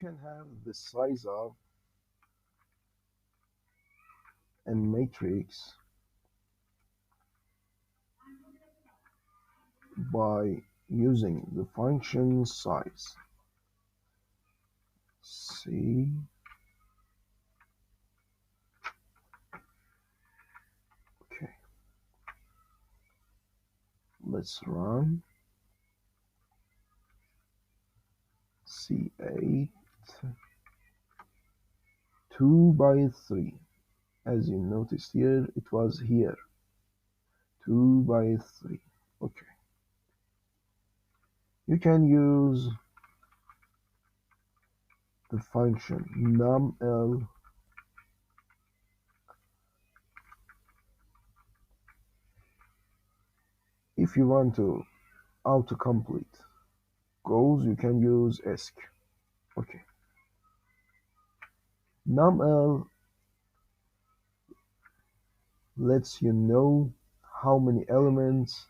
can have the size of a matrix by using the function size. See, okay, let's run C8 2 by 3. As you noticed here, it was here 2 by 3. Okay, you can use the function numl if you want to autocomplete goals. You can use esc. Okay, numl lets you know how many elements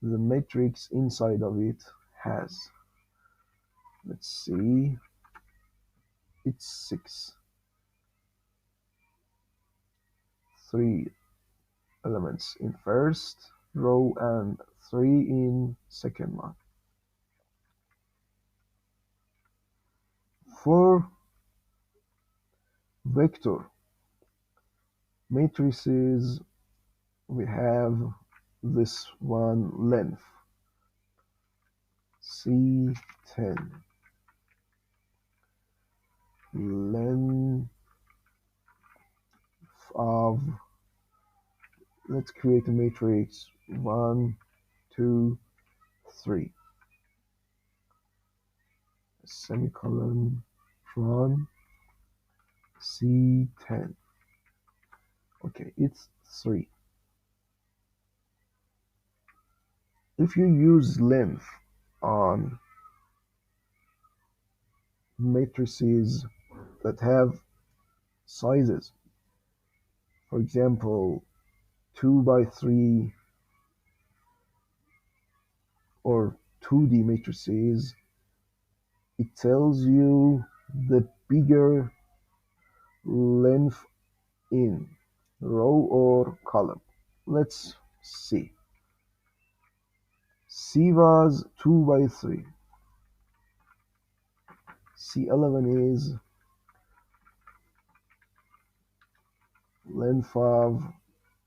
the matrix inside of it has. Let's see, it's 6. 3 elements in first row and 3 in second one. For vector matrices, we have this one length C10, length of, let's create a matrix 1 2 3, semicolon, run C10. Okay, it's 3. If you use length on matrices that have sizes, for example 2 by 3 or 2D matrices, it tells you the bigger length in row or column. Let's see. C was 2 by 3. C11 is length of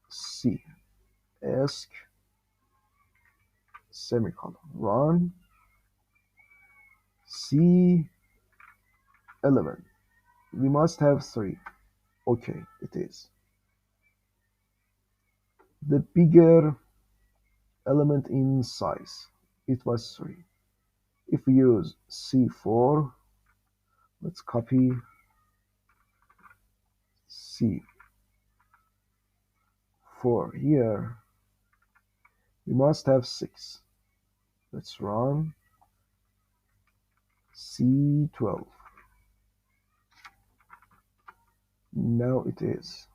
C. Esc, semicolon, run C11. We must have 3. Okay, it is. The bigger element in size, it was 3. If we use C4, let's copy C4 here. We must have 6. Let's run C12. Now it is.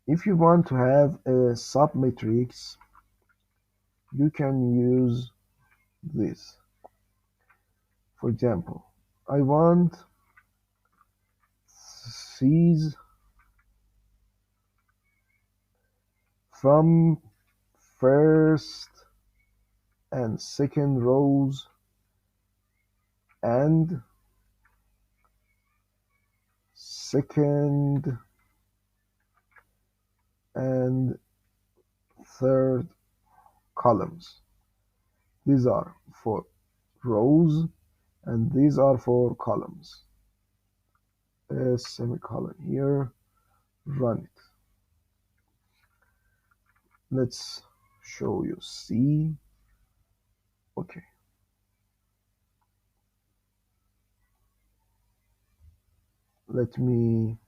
If you want to have a submatrix, you can use this. For example, I want C's from first and second rows and second and third columns. These are for rows and these are for columns. A semicolon here, run it. Let's show you C. Okay. Let me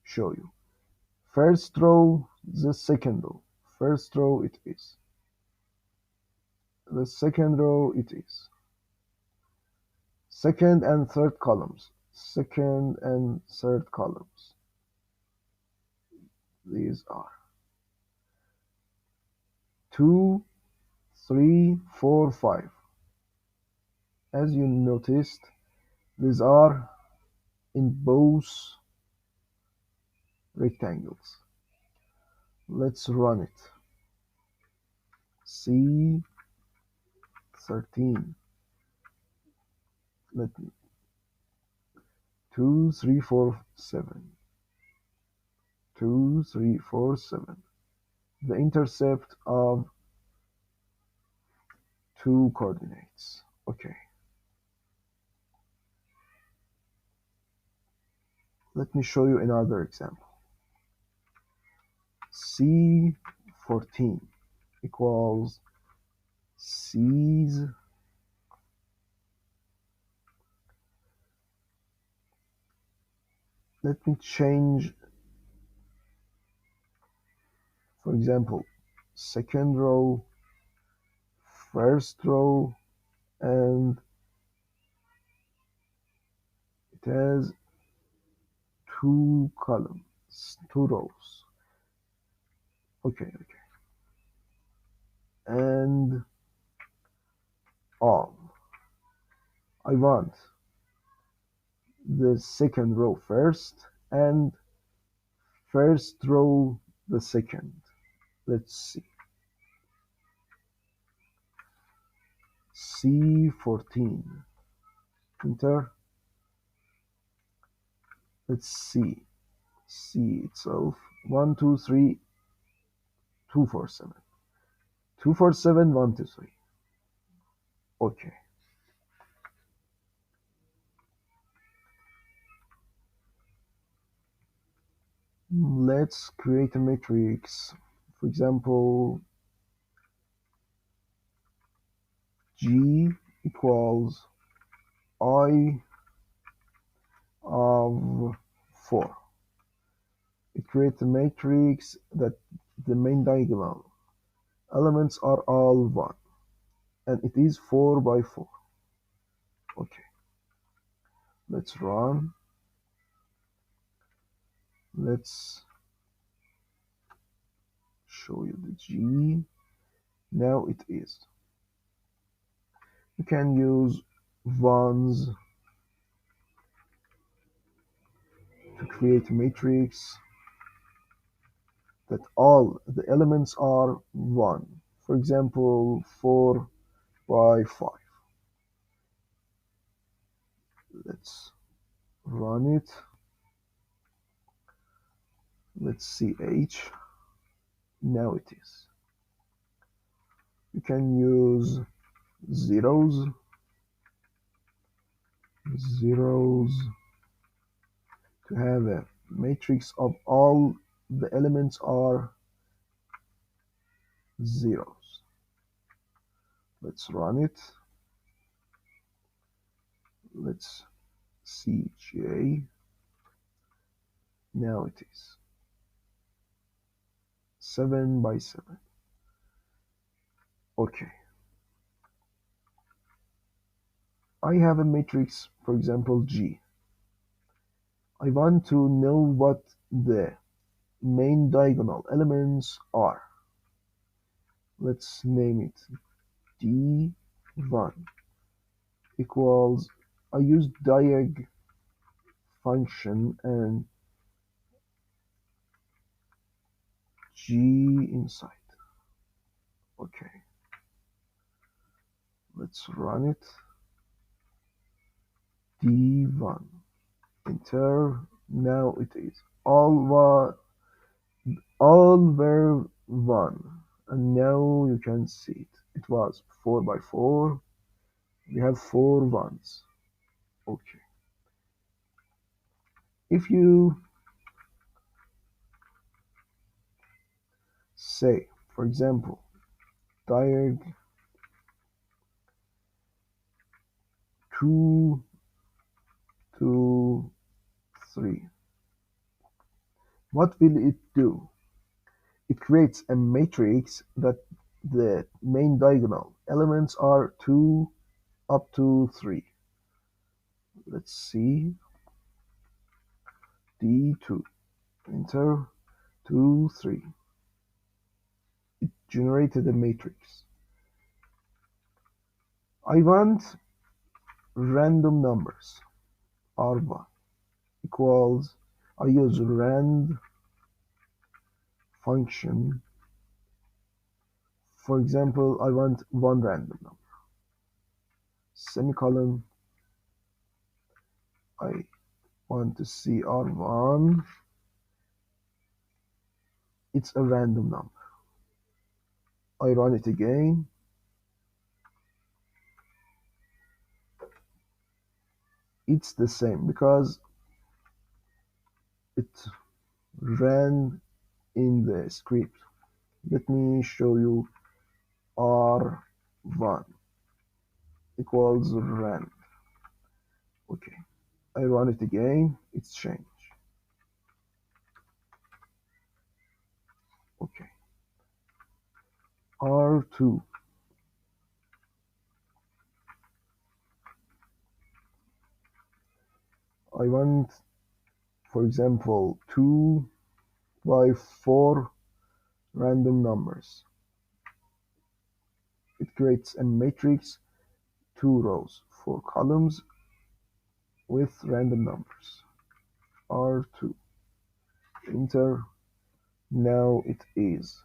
show you. First row, the second row. First row it is. The second row it is. Second and third columns. Second and third columns. These are 2, 3, 4, 5. As you noticed, these are in both rectangles. Let's run it. C13. Let me 2, 3, 4, 7. 2, 3, 4, 7. The intercept of two coordinates. Okay. Let me show you another example. C14 equals C's. Let me change, for example, second row, first row, and it has two columns, two rows. Okay. And all. I want the second row first and first row the second. Let's see. C14. Enter. Let's see. C itself. 1, 2, 3, 2, 4, 7. 2, 4, 7, 1, 2, 3. Okay. Let's create a matrix. For example, G equals I of 4. It creates a matrix that the main diagonal elements are all 1, and it is 4 by 4. Okay, let's run. Let's show you the G. Now it is. You can use ones to create a matrix that all the elements are 1. For example, 4 by 5. Let's run it. Let's see H. Now it is. You can use zeros to have a matrix of all the elements are zeros. Let's run it. Let's see J. Now it is 7 by 7. Okay. I have a matrix, for example, G. I want to know what the main diagonal elements are. Let's name it D1 equals, I use diag function and G inside. Okay. Let's run it. D1. Enter. Now it is all were 1, and now you can see it. It was 4 by 4. We have 4 ones. Okay. If you say, for example, diag 2, 2, 3, what will it do? It creates a matrix that the main diagonal elements are 2 up to 3. Let's see. D2. Enter. 2, 3. It generated a matrix. I want random numbers R1 equals, I use rand function. For example, I want one random number, semicolon, I want to see R1, it's a random number. I run it again, it's the same because it ran in the script. Let me show you R1 equals rand. Okay, I run it again, it's changed. Okay, R2. I want, for example, 2 by 4 random numbers. It creates a matrix, 2 rows, 4 columns with random numbers. R2. Enter. Now it is